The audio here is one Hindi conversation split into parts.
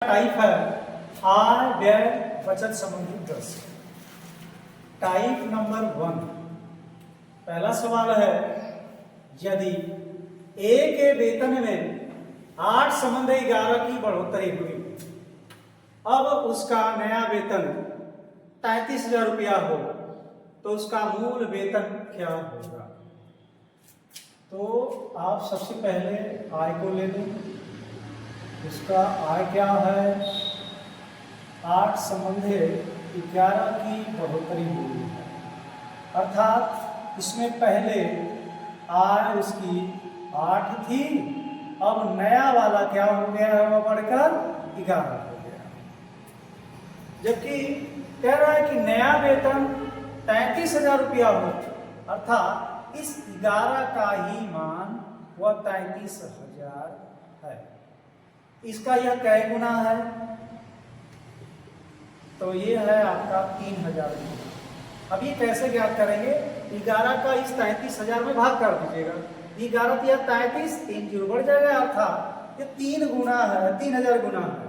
टाइप है आय व्यय बचत संबंधी प्रश्न। टाइप नंबर 1, पहला सवाल है, यदि ए के वेतन में 8 संबंध 11 की बढ़ोतरी हुई, अब उसका नया वेतन 33,000 रुपया हो, तो उसका मूल वेतन क्या होगा? तो आप सबसे पहले आय को ले लें। उसका आय क्या है? 8 संबंधे 11 की बढ़ोतरी हुई है, अर्थात इसमें पहले आय उसकी 8 थी, अब नया वाला क्या हो गया है? वह बढ़कर 11 हो गया। जबकि कह रहा है कि नया वेतन 33,000 रुपया हो, अर्थात इस 11 का ही मान वह 33,000 है। इसका यह कै गुना है? तो ये है आपका 3,000 गुना। अब ये कैसे ज्ञात करेंगे? 11 का इस 33,000 में भाग कर दीजिएगा। 11 या 33, 3 जीरो बढ़ जाएगा, अर्थात ये 3 गुना है, 3,000 गुना है।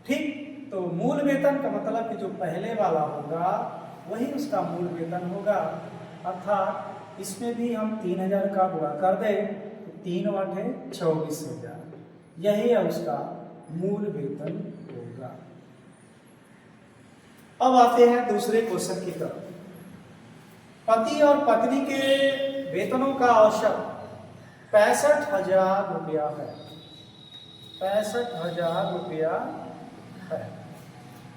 ठीक, तो मूल वेतन का मतलब कि जो पहले वाला होगा वही उसका मूल वेतन होगा, अर्थात इसमें भी हम 3,000 का गुणा कर दें तो 3 बटे 24,000, यही है उसका मूल वेतन होगा। अब आते हैं दूसरे क्वेश्चन की तरफ। पति और पत्नी के वेतनों का औसत 65,000 रुपया है। 65,000 रुपया है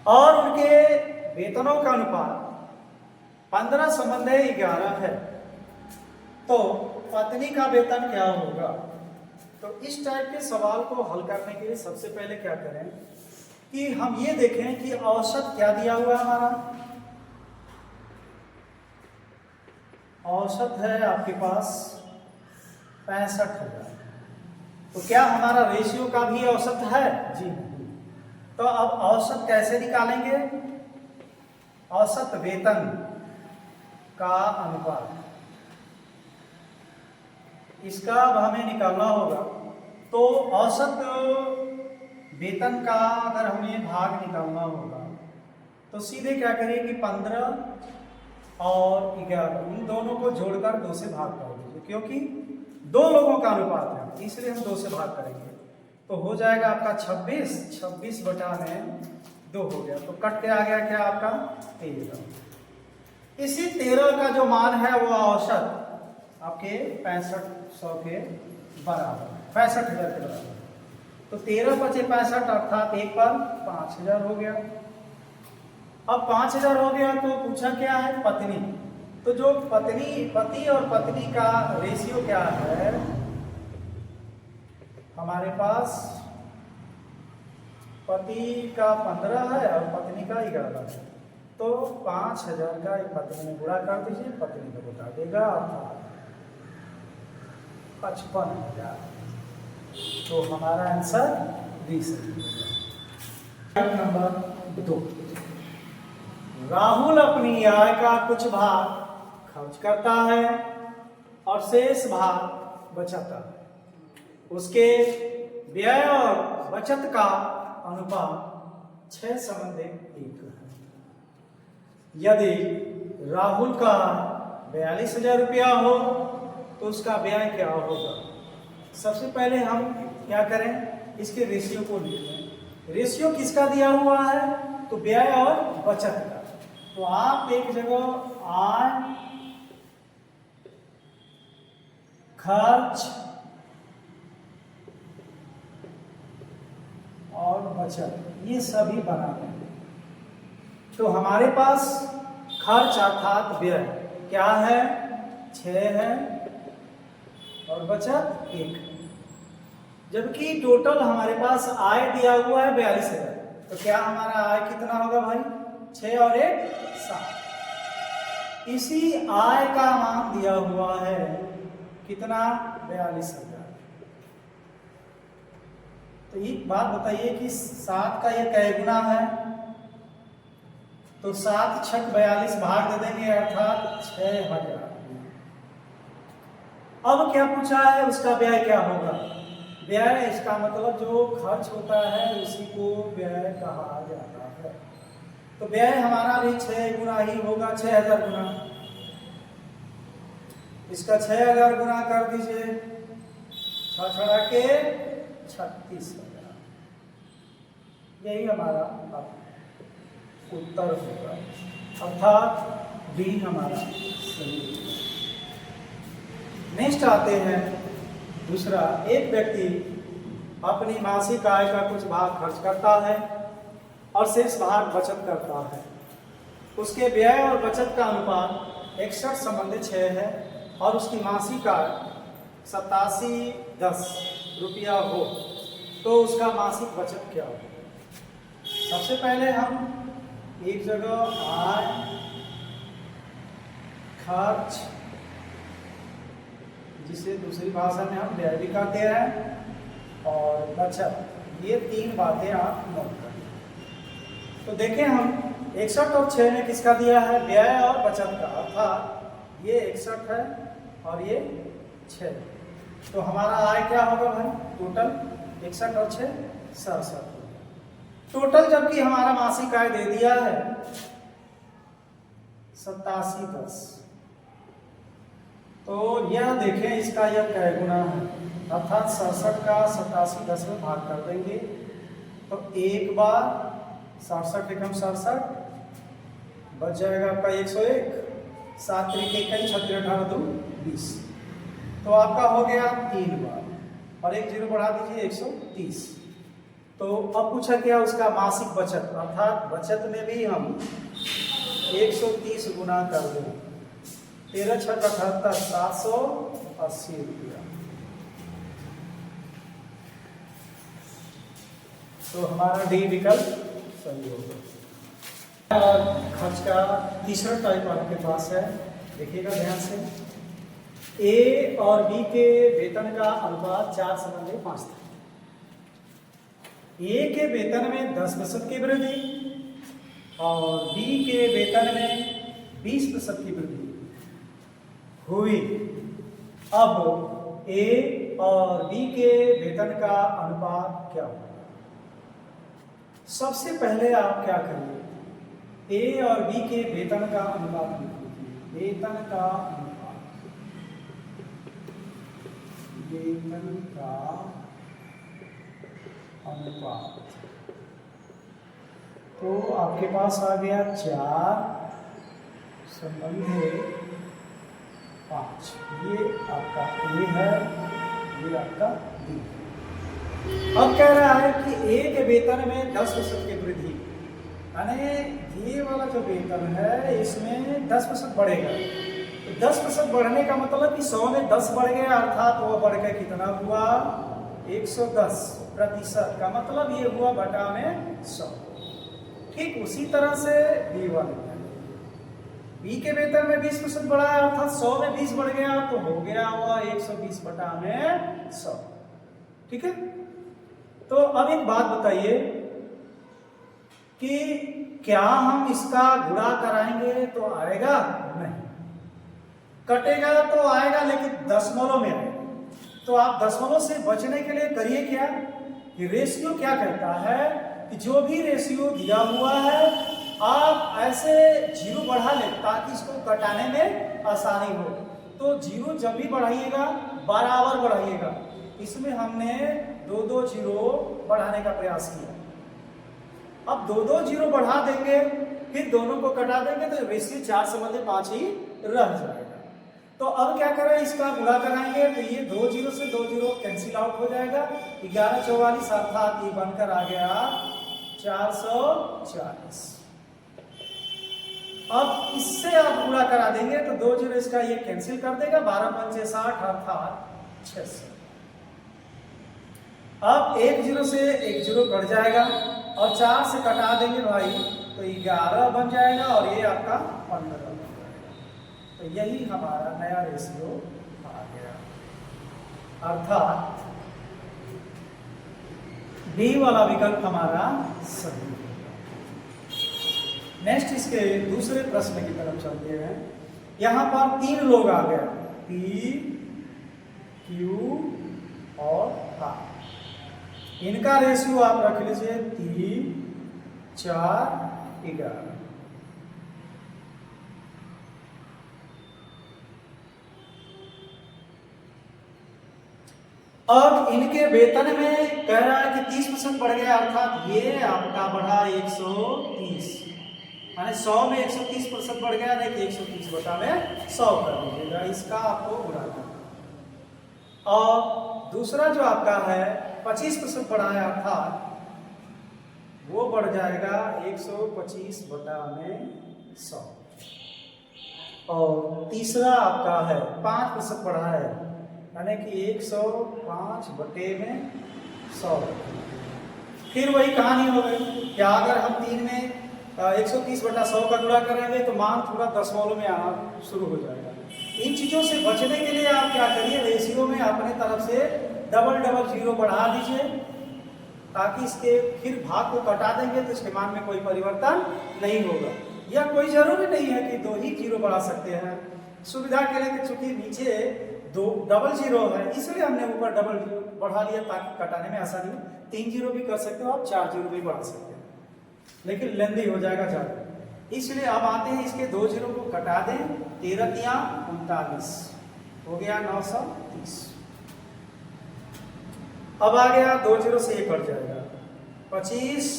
और उनके वेतनों का अनुपात 15 संबंधे 11 है, तो पत्नी का वेतन क्या होगा? तो इस टाइप के सवाल को हल करने के लिए सबसे पहले क्या करें कि हम ये देखें कि औसत क्या दिया हुआ है हमारा। औसत है आपके पास 65,000, तो क्या हमारा रेशियो का भी औसत है? जी नहीं। तो अब औसत कैसे निकालेंगे? औसत वेतन का अनुपात, इसका अब हमें निकालना होगा। तो औसत वेतन का अगर हमें भाग निकालना होगा तो सीधे क्या करिए कि 15 और 11 इन दोनों को जोड़कर 2 से भाग कर दीजिए, क्योंकि 2 लोगों का अनुपात है, इसलिए हम 2 से भाग करेंगे। तो हो जाएगा आपका 26 बटा में 2 हो गया, तो कट के आ गया क्या आपका 13। इसी 13 का जो मान है वो औसत आपके 6500 के बराबर, 65,000 के बराबर। तो 13 बचे 65, अर्थात एक पर 5,000 हो गया। अब 5,000 हो गया तो पूछा क्या है? पत्नी। तो जो पति और पत्नी का रेशियो क्या है हमारे पास? पति का 15 है और पत्नी का 11 है, तो 5,000 का एक पत्नी में गुणा कर दीजिए, पत्नी को बता देगा 55,000। तो हमारा आंसर 20 है। नंबर 2, राहुल अपनी आय का कुछ भाग खर्च करता है और शेष भाग बचाता है। उसके व्यय और बचत का अनुपात 6 संबंधे 1 है। यदि राहुल का 42,000 रुपया हो तो उसका व्यय क्या होगा? सबसे पहले हम क्या करें? इसके रेशियो को लिख लें। रेशियो किसका दिया हुआ है? तो व्यय और बचत का। तो आप एक जगह आय, खर्च और बचत ये सभी बना लेंगे। तो हमारे पास खर्च अर्थात व्यय क्या है? 6 है और बचत 1, जबकि टोटल हमारे पास आय दिया हुआ है 42,000। तो क्या हमारा आय कितना होगा भाई? 6 और 1 7। इसी आय का मान दिया हुआ है कितना? 42,000। तो एक बात बताइए कि 7 का ये कै गुना है? तो 7 छक 42 भाग दे देंगे, अर्थात 6,000। अब क्या पूछा है? उसका व्यय क्या होगा? व्यय इसका मतलब जो खर्च होता है उसी को व्यय कहा जाता है। तो व्यय हमारा भी 6 गुना ही होगा, 6000 गुना। इसका 6000 गुना कर दीजिए, 6 छड़ा के 36,000। यही हमारा उत्तर होगा, अर्थात बी हमारा सही। नेक्स्ट आते हैं दूसरा। एक व्यक्ति अपनी मासिक आय का कुछ भाग खर्च करता है और शेष भाग बचत करता है। उसके व्यय और बचत का अनुपात 61:6 है और उसकी मासिक आय 8710 रुपया हो, तो उसका मासिक बचत क्या हो? सबसे पहले हम एक जगह आय, खर्च, जिसे दूसरी भाषा में हम व्यय भी कहते हैं, और बचत, ये 3 बातें आप नोट करें। तो देखें हम 61 और 6 में किसका दिया है? व्यय और बचत का, अर्थात ये 61 है और ये 6। तो हमारा आय क्या होगा भाई? टोटल 61 और 6 67 टोटल, जबकि हमारा मासिक आय दे दिया है 8710। तो यह देखें इसका यह कै गुना है, अर्थात 67 का 8710 में भाग कर देंगे तो एक बार 67 एकम 67 बच जाएगा आपका 101, 7 तरीके 21, 36 18 2 20। तो आपका हो गया 3 बार और एक जीरो बढ़ा दीजिए 130। तो अब पूछा क्या उसका मासिक बचत, अर्थात बचत में भी हम 130 गुना कर दें, 13 6 78 780 रुपया। तो हमारा डी विकल्प सही होगा। और खर्च का तीसरा टाइप आपके पास है, देखिएगा ध्यान से। ए और बी के वेतन का अनुपात 4:5 था। ए के वेतन में 10% की वृद्धि और बी के वेतन में 20% की वृद्धि हुई। अब ए और बी के वेतन का अनुपात क्या होगा? सबसे पहले आप क्या करिए, ए और बी के वेतन का अनुपात लिखिए। वेतन का अनुपात, वेतन का अनुपात, तो आपके पास आ गया 4 संबंधे 5। ये आपका ए है, ये आपका बी। अब कह रहा है कि ए के वेतन में 10% की वृद्धि, यानी ये वाला जो वेतन है इसमें 10% बढ़ेगा। तो 10% बढ़ने का मतलब कि 100 में 10 बढ़ गया, अर्थात वो बढ़ के कितना हुआ? 110% का मतलब ये हुआ बटा में 100। ठीक उसी तरह से बी वाले, बी के वेतन में 20% बढ़ा है, अर्थात 100 में 20 बढ़ गया, तो हो गया हुआ 120 बटा में 100। ठीक है। तो अब एक बात बताइए कि क्या हम इसका गुणा कराएंगे तो आएगा? नहीं। कटेगा तो आएगा लेकिन दशमलव में आएगा। तो आप दशमलव से बचने के लिए करिए क्या कि रेशियो क्या कहता है कि जो भी रेशियो दिया हुआ है आप ऐसे जीरो बढ़ा ले ताकि इसको कटाने में आसानी हो। तो जीरो जब भी बढ़ाइएगा बराबर बढ़ाइएगा। इसमें हमने 2-2 जीरो बढ़ाने का प्रयास किया। अब 2-2 जीरो बढ़ा देंगे, फिर दोनों को कटा देंगे तो रेशियो 4:5 ही रह जाएगा। तो अब क्या करें, इसका गुणा कराएंगे तो ये 2 जीरो से 2 जीरो कैंसिल आउट हो जाएगा। 11×44 अर्थात ये बनकर आ गया 440। अब इससे आप गुणा करा देंगे तो 2 जीरो इसका ये कैंसिल कर देगा, 12×5 60 अर्थात 600। अब 1 जीरो से 1 जीरो कट जाएगा और 4 से कटा देंगे भाई तो 11 बन जाएगा और ये आपका 15 बन जाएगा। तो यही हमारा नया रेशियो आ गया, अर्थात बी वाला विकल्प हमारा सही है। नेक्स्ट इसके दूसरे प्रश्न की तरफ चलते हैं। यहां पर 3 लोग आ गए, पी, क्यू और आर। इनका रेशियो आप रख लीजिए 3, 4, 11। अब इनके वेतन में कह रहा है कि 30% बढ़ गया, अर्थात ये आपका बढ़ा 130, माने 100 में 130% बढ़ गया, नहीं 130 बटा में 100 कर दीजिएगा, इसका आपको गुणा करना। और दूसरा जो आपका है 25% बढ़ा है, अर्थात वो बढ़ जाएगा 125 बटा में 100। और तीसरा आपका है 5% बढ़ा है, यानी कि 105 बटे में 100। फिर वही कहानी हो गई कि अगर हम 3 में 130 बटा 100 का गुणा करेंगे तो मान थोड़ा दशमलव में आना शुरू हो जाएगा। इन चीज़ों से बचने के लिए आप क्या करिए, रेशियो में अपने तरफ से डबल जीरो बढ़ा दीजिए, ताकि इसके फिर भाग को कटा देंगे तो इसके मान में कोई परिवर्तन नहीं होगा। या कोई जरूरी नहीं है कि 2 ही जीरो बढ़ा सकते हैं, सुविधा के लिए, चूंकि नीचे 2 डबल जीरो है इसलिए हमने ऊपर डबल जीरो बढ़ा लिया ताकि कटाने में आसानी हो। 3 जीरो भी कर सकते हो आप, 4 जीरो भी बढ़ा सकते हैं, लेकिन लेंदी हो जाएगा ज़्यादा, इसलिए अब आते हैं इसके 2 जीरो को कटा दें। 13 तिया 39 हो गया 930। अब आ गया 2 जीरो से ये कट जाएगा 25,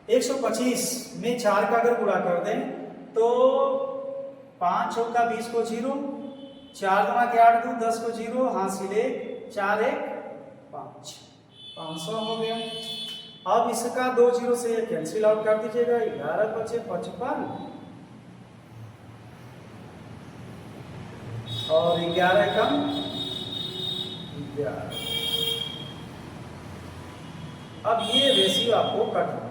125 में 4 का अगर गुणा कर दें तो 5 चौका 20 को जीरो, 4 दूना के 8 दूं 10 को जीरो, हासिल 4 1 5, 500 हो गया। अब इसका 2 जीरो से कैंसिल आउट कर दीजिएगा, 11 बचे 55 और 11 कम 11। अब ये रेशियो आपको कटना,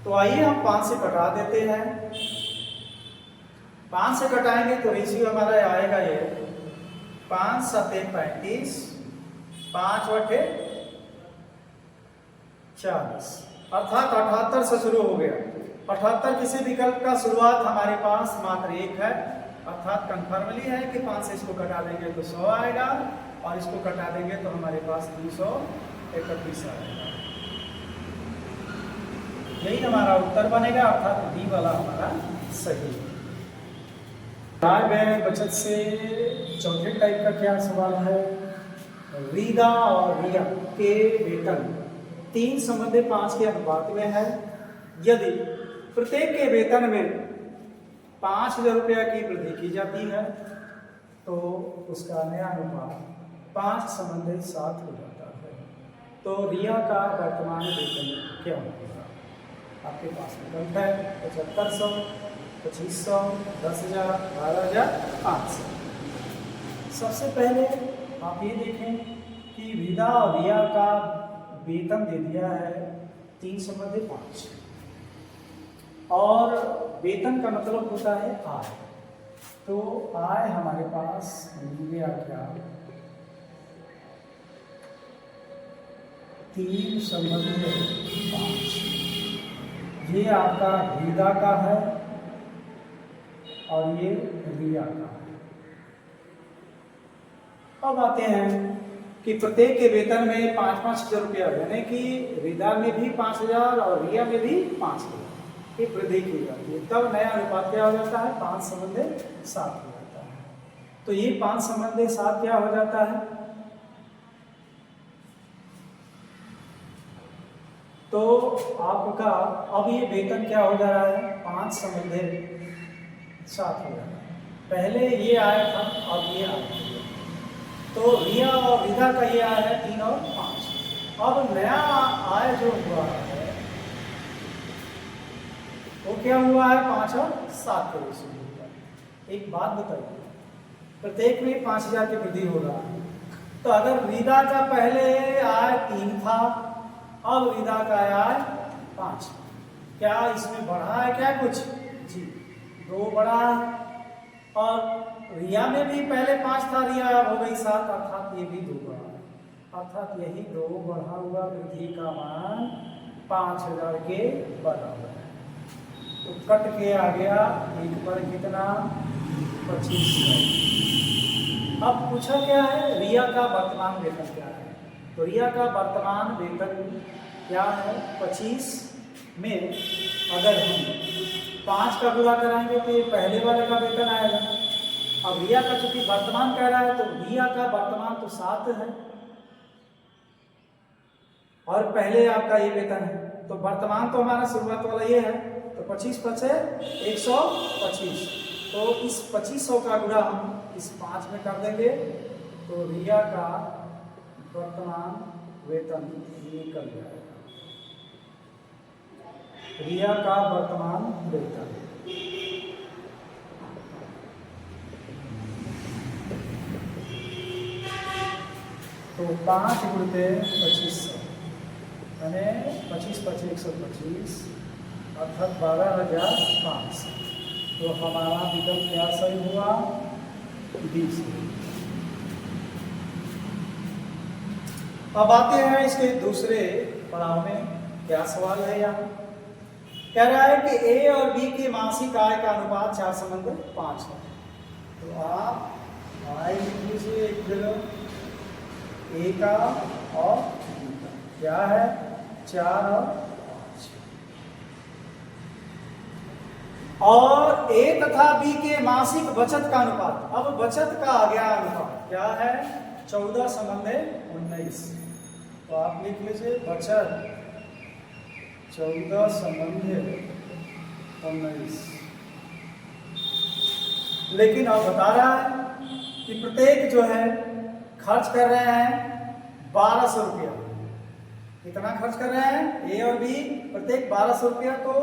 तो आइए हम 5 से कटा देते हैं। 5 से कटाएंगे तो रेशियो हमारा आएगा ये 5 7 35, 5 बटे 40, अर्थात 78 से शुरू हो गया। 78 किसी विकल्प का शुरुआत हमारे पास मात्र 1 है, अर्थात कन्फर्मली है कि 5 से इसको कटा देंगे तो 100 आएगा और इसको कटा देंगे तो हमारे पास 231 आएगा। यही हमारा उत्तर बनेगा, अर्थात डी वाला हमारा सही है। आय व्यय बचत से चौथे टाइप का क्या सवाल है, रीदा और रिया के वेतन 3 संबंधी 5 के अनुपात में है। यदि प्रत्येक के वेतन में 5000 रुपया की वृद्धि की जाती है तो उसका नया अनुपात 5 संबंधी 7 हो जाता है। तो रिया का वर्तमान वेतन क्या होगा? आपके पास विकल्प है 7500, 2500, 10,000, 12,000, 500। सबसे पहले आप ये देखें कि विदा और रिया का वेतन दे दिया है 3 संबंधी 5 और वेतन का मतलब होता है आय। तो आय हमारे पास मिल गया क्या, 3 संबंधी 5, ये आपका विदा का है और ये रिया का है। अब आते हैं कि प्रत्येक के वेतन में 5,000 रुपया, यानी कि रिदा में भी 5,000 और रिया में भी 5,000 की वृद्धि की जाती है, तब नया अनुपात क्या हो जाता है 5 संबंधी 7 हो जाता है। तो ये 5 संबंधी 7 क्या हो जाता है, तो आपका अब ये वेतन क्या हो जा रहा है 5 संबंधी 7 हो रहा है। पहले ये आया था, अब ये आया, तो रिया और रिदा का ये आया है 3 और 5। अब नया आय जो हुआ है वो क्या हुआ है 5 और 7 के रेशियो में हुआ है। एक बात बताइए, प्रत्येक में 5,000 की वृद्धि हो रहा है, तो अगर रिदा का पहले आय 3 था, अब रिदा का आय 5, क्या इसमें बढ़ा है क्या कुछ? जी 2 बढ़ा है। और रिया में भी पहले 5 था, रिया अब हो गई 7, अर्थात ये भी 2 बढ़ा है, अर्थात यही 2 बढ़ा हुआ वृद्धि का मान 5,000 के बराबर है। तो कट के आ गया 1 पर कितना 2500। अब पूछा क्या है रिया का वर्तमान वेतन क्या है, तो रिया का वर्तमान वेतन क्या है 25 में अगर हम 5 का गुणा कराएंगे तो ये पहले वाले का वेतन आएगा। अब रिया का चूंकि वर्तमान कह रहा है तो रिया का वर्तमान तो 7 है और पहले आपका ये वेतन है, तो वर्तमान तो हमारा शुरुआत वाला ये है, तो 25 पचे 125, तो इस 2500 का गुणा हम इस 5 में कर देंगे तो रिया का वर्तमान वेतन निकल जाएगा। रिया का वर्तमान वेतन तो 5 गुणित 2500 यानी 25 पचे 125 अर्थात 12,500। तो हमारा विकल्प क्या सही हुआ 20। अब आते हैं इसके दूसरे पड़ाव में, क्या सवाल है यहाँ। कह रहा है कि ए और बी के मासिक आय का अनुपात 4:5 है। तो आप आय लिख लीजिए एक जगह, ए का और बी का क्या है 4 और 5, और ए तथा बी के मासिक बचत का अनुपात। अब बचत का आ गया अनुपात क्या है 14:19। तो आप लिख लीजिए बचत 14:19। लेकिन अब बता रहा है कि प्रत्येक जो है खर्च कर रहे हैं 1200 रुपया। कितना खर्च कर रहे हैं ए और बी प्रत्येक 1200 रुपया, तो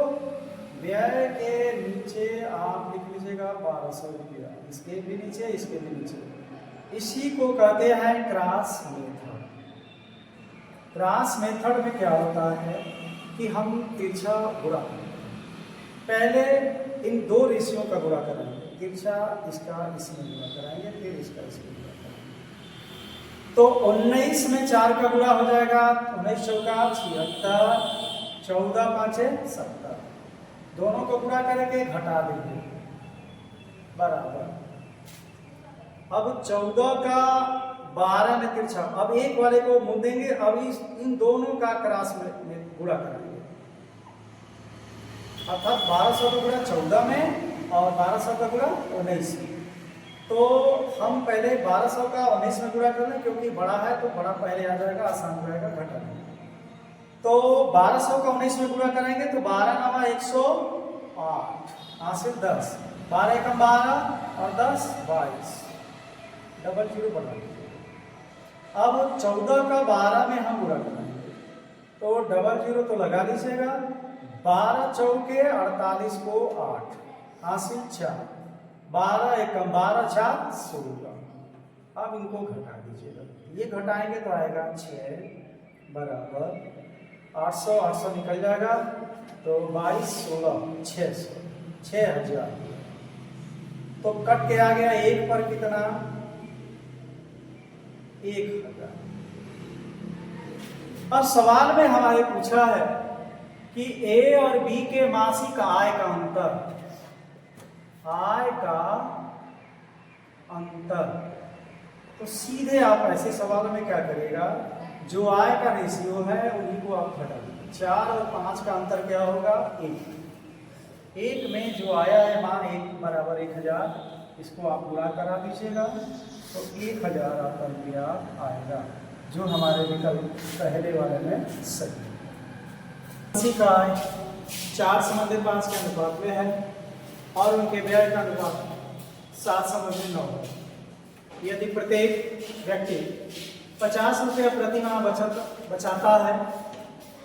व्यय के नीचे आप लिख लीजिएगा 1200 रुपया, इसके भी नीचे इसके भी नीचे। इसी को कहते हैं क्रॉस मेथड। क्रॉस मेथड में क्या होता है कि हम तिरछा गुणा पहले इन 2 रेशियो का गुणा करेंगे, तिरछा इसका इसमें गुणा कराएंगे, फिर इसका इसमें गुणा करेंगे। तो 19 में 4 का गुणा हो जाएगा, 19 चौका 76, 14 पाँचे 70, दोनों को गुणा करके घटा देंगे बराबर। अब 14 का 12 में तिरछा, अब एक वाले को मुड़ देंगे, अब इन दोनों का क्रॉस में गुणा करेंगे, अर्थात 1200 का गुणा 14 में और 1200 का गुणा 19 में। तो हम पहले 1200 का 19 में गुणा कर लें, क्योंकि बड़ा है तो बड़ा पहले आ जाएगा, आसान रहेगा घटाना। तो 1200 का 19 में गुणा करेंगे तो 12 9 108 हासिल 10, 12 एकम 12 और 10 22, डबल जीरो बना लीजिए। अब 14 का 12 में हम गुणा करेंगे तो डबल जीरो तो लगा लीजिएगा, 12 चौके 48 को 8 हासिल 4, 12 एकम 12 4 16। अब इनको घटा दीजिएगा, ये घटाएंगे तो आएगा 6 बराबर 800, 800 निकल जाएगा तो 22 16 600, 6000। तो कट के आ गया 1 पर कितना 1000। अब सवाल में हमारे पूछा है कि ए और बी के मासिक आय का अंतर, आय का अंतर। तो सीधे आप ऐसे सवालों में क्या करिएगा, जो आय का रेशियो है उन्हीं को आप घटा दीजिए। 4 और 5 का अंतर क्या होगा 1, 1 में जो आया है मान 1 बराबर 1000, इसको आप गुणा करा दीजिएगा तो 1000 आपका रुपया आएगा, जो हमारे विकल्प पहले वाले में सही। मासिक आय 4:5 के अनुपात में है और उनके व्यय का अनुपात 7:9 है। यदि प्रत्येक व्यक्ति 50 रुपया प्रति माह बचाता है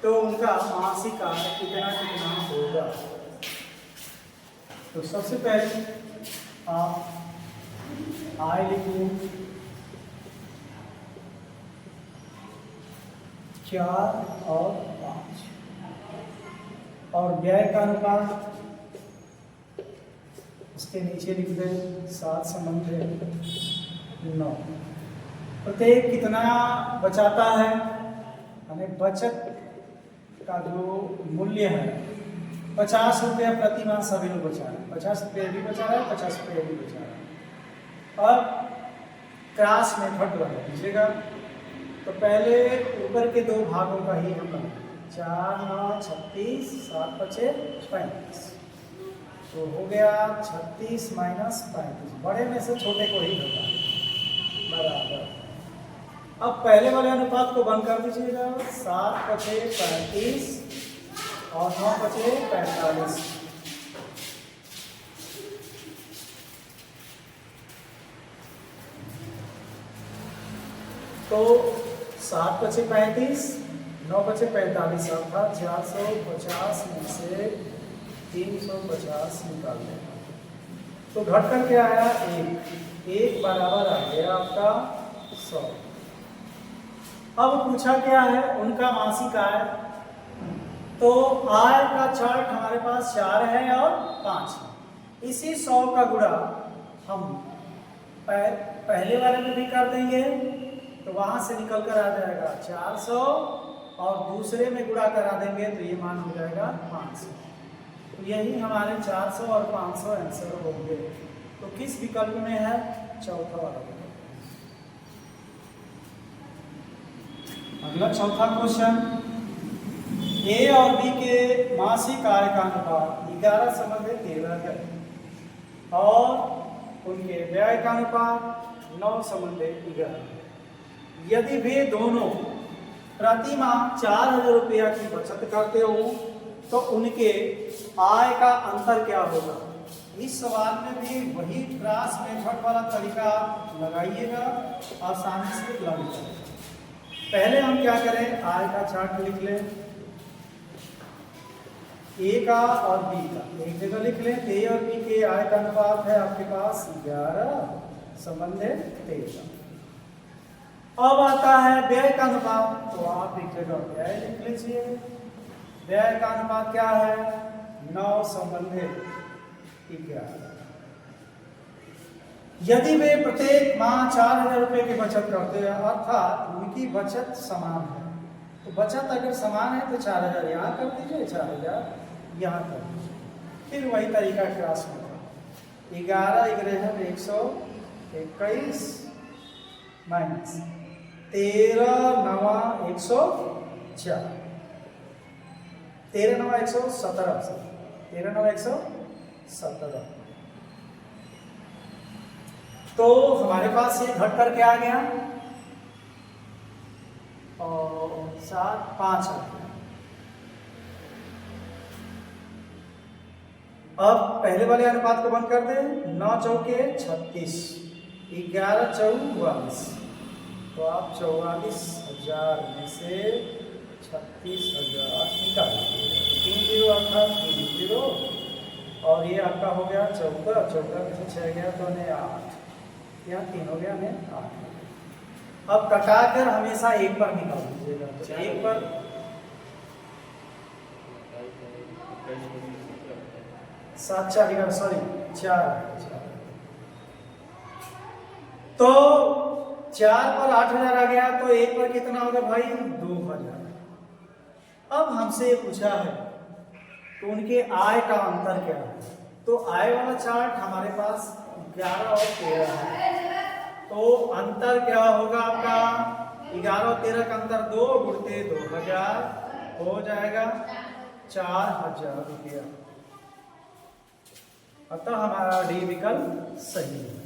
तो उनका मासिक आय कितना होगा। तो सबसे पहले आप आय लिखिए 4 और 5 और व्यय का अनुपात उसके नीचे लिख दें 7:9। प्रत्येक कितना बचाता है, हमें बचत का जो मूल्य है 50 रुपया प्रति माह सभी लोग बचा रहे हैं, 50 रुपये भी बचा रहा है, 50 रुपये भी बचा रहा है। अब क्रॉस मेथड बना दीजिएगा तो पहले ऊपर के दो भागों का ही हम बनाएंगे। 4 9 36, 7 5 35, तो हो गया 36 माइनस 35, बड़े में से छोटे को ही घटाएं बराबर। अब पहले वाले अनुपात को बंद कर दीजिएगा। 7 5 35 और 9 5 45। तो 7 5 35, 9 5 45, अर्थात 450 में से 350 निकाल देगा। तो घट कर क्या आया? 1 बराबर आ गया आपका 100। अब पूछा क्या है? उनका मासिक आय। तो आय का चार्ट हमारे पास 4 है और 5 है। इसी 100 का गुणा हम पहले वाले में भी कर देंगे, तो वहां से निकल कर आ जाएगा 400, और दूसरे में गुणा करा देंगे तो ये मान हो जाएगा 500। तो यही हमारे 400 और 500 आंसर होंगे। तो किस विकल्प में है? चौथा वाला विकल्प। अगला चौथा क्वेश्चन, ए और बी के मासिक आय का अनुपात 11:13 है और उनके व्यय का अनुपात 9:11। यदि वे दोनों प्रति माह 4000 रुपया की बचत करते हो तो उनके आय का अंतर क्या होगा? इस सवाल में भी वही क्रॉस मेथड वाला तरीका लगाइएगा, आसानी से लग जाएगा। पहले हम क्या करें? आय का चार्ट लिख लें, ए का और बी का एक जगह लिख लें। ए और बी के आय का अनुपात है आपके पास 11:13। अब आता है व्यय का अनुपात, तो आप एक जगह व्यय लिख लीजिए। व्यय का अनुपात क्या है? 9:11। यदि वे प्रत्येक माह 4000 रुपये की बचत करते हैं, अर्थात उनकी बचत समान है, तो बचत अगर समान है तो 4000 यहाँ कर दीजिए, 4000 यहाँ कर दीजिए। फिर वही तरीका क्रॉस में 11 11 121 माइनस 13 9 104, 13 9 117, 13 9 117। तो हमारे पास ये घट करके आ गया और 7 5 आ गया। अब पहले वाले अनुपात को बंद कर दें। 9 चौके 36, 11 चौके 44, तो आप 44,000 में से 36,000 निकाल दीजिए। 3 जीरो आपका 3 जीरो, और ये आपका हो गया 14, 14 में से 6 गया तो 8, यहाँ 3 हो गया, 8। अब कटाकर हमेशा एक पर निकाल दीजिएगा, तो एक पर 7 4 11 सॉरी 4, तो 4 पर 8000 आ गया, तो एक पर कितना होगा भाई? 2000। अब हमसे पूछा है तो उनके आय का अंतर क्या है? तो आय वाला चार्ट हमारे पास 11 और 13 है, तो अंतर क्या होगा आपका? 11 और 13 का अंतर 2 गुणते 2000 हो जाएगा 4000 रुपया। अतः हमारा डी विकल्प सही है।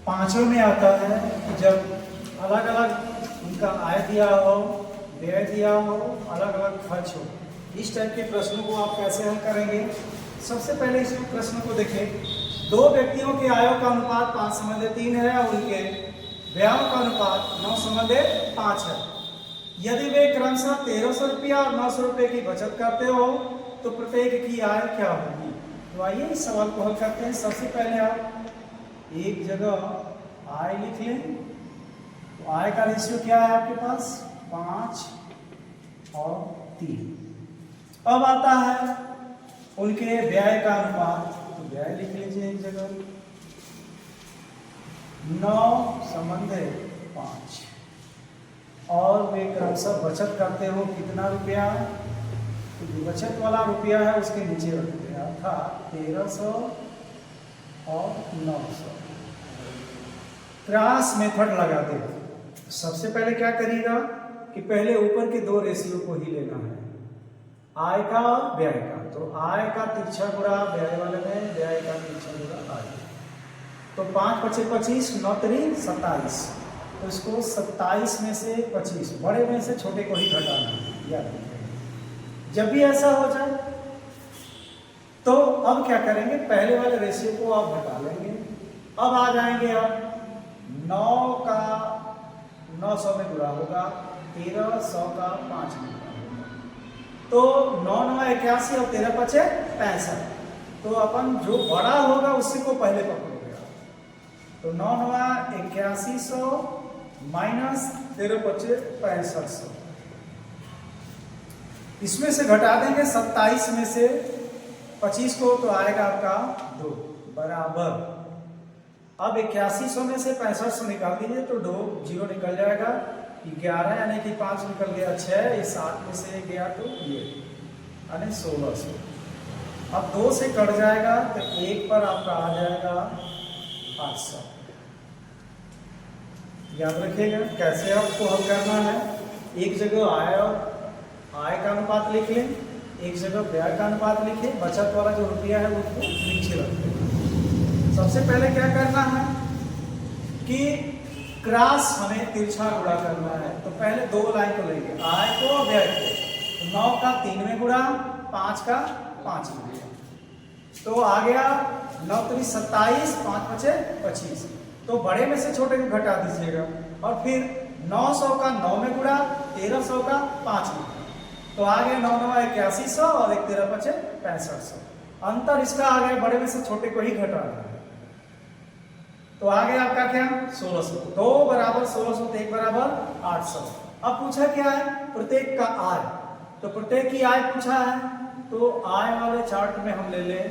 पांचों में आता है कि जब अलग अलग उनका आय दिया हो, व्यय दिया हो, अलग अलग खर्च हो, इस टाइप के प्रश्नों को आप कैसे हल करेंगे? सबसे पहले इस प्रश्न को देखें। दो व्यक्तियों के आयों का अनुपात 5:3 है और उनके व्ययों का अनुपात 9:5 है। यदि वे क्रमशः 1300 रुपया और 900 रुपये की बचत करते हो तो प्रत्येक की आय क्या होगी? तो आइए इस सवाल को हल करते हैं। सबसे पहले आप एक जगह आय लिख लें। तो आय का रेशियो क्या है आपके पास? 5 और 3। अब आता है उनके व्यय का अनुपात, तो व्यय लिख लीजिए एक जगह 9:5, और वे क्रमशः बचत करते हो कितना रुपया? तो जो बचत वाला रुपया है उसके नीचे रखते हैं, अर्थात 1300 और 900। क्रॉस मेथड लगाते हैं। सबसे पहले क्या करिएगा कि पहले ऊपर के दो रेशियो को ही लेना है, आय का और व्यय का। तो आय का तिरछा गुणा व्यय वाले में, व्यय का तिरछा गुणा आय। तो 5 × 25, 9 × 27। तो इसको 27 में से 25, बड़े में से छोटे को ही घटाना है, याद रखिएगा। जब भी ऐसा हो जाए तो अब क्या करेंगे, पहले वाले रेशियो को आप घटा लेंगे। अब आ जाएंगे आप 9 का 900 में गुणा होगा, 1300 का 5 में गुणा होगा। तो 9 × 9 = 81 और 13 × 5 = 65। तो अपन जो बड़ा होगा उसी को पहले पकड़ोगे। तो 9 × 9 = 8100 माइनस 13 × 5 = 6500। इसमें से घटा देंगे 27 में से 25 को, तो आएगा आपका 2 बराबर। अब 8100 में से 6500 निकाल दीजिए तो 2 0 निकल जाएगा, 11 यानी कि 5 निकल गया, 6 इस 7 में से गया तो ये यानी 1600। अब 2 से कट जाएगा तो 1 पर आपका आ जाएगा 800। याद रखिएगा कैसे आपको हल करना है। एक जगह आय का अनुपात लिख लें, एक जगह व्यय का अनुपात लिखें, बचत वाला जो रुपया है उसको नीचे रख दें। सबसे पहले क्या करना है कि क्रॉस हमें तिरछा गुणा करना है। तो पहले 2 लाइन को लेंगे, आय को व्यय को। तो 9 का 3 में गुणा, 5 का 5 में गुणा। तो आ गया 9 × 3 = 27, 5 × 5 = 25। तो बड़े में से छोटे को घटा दीजिएगा। और फिर 900 का 9 में गुणा, 1300 का 5 में। तो आ गया 9 × 9 = 8100 और 1 × 13 = 5 = 6500। अंतर इसका आ गया, बड़े में से छोटे को ही घटाना है। तो आ गया आपका क्या 1600। 2 बराबर 1600 तो 1 बराबर 800। अब पूछा क्या है, प्रत्येक का आय। तो प्रत्येक की आय पूछा है, तो आय वाले चार्ट में हम ले लें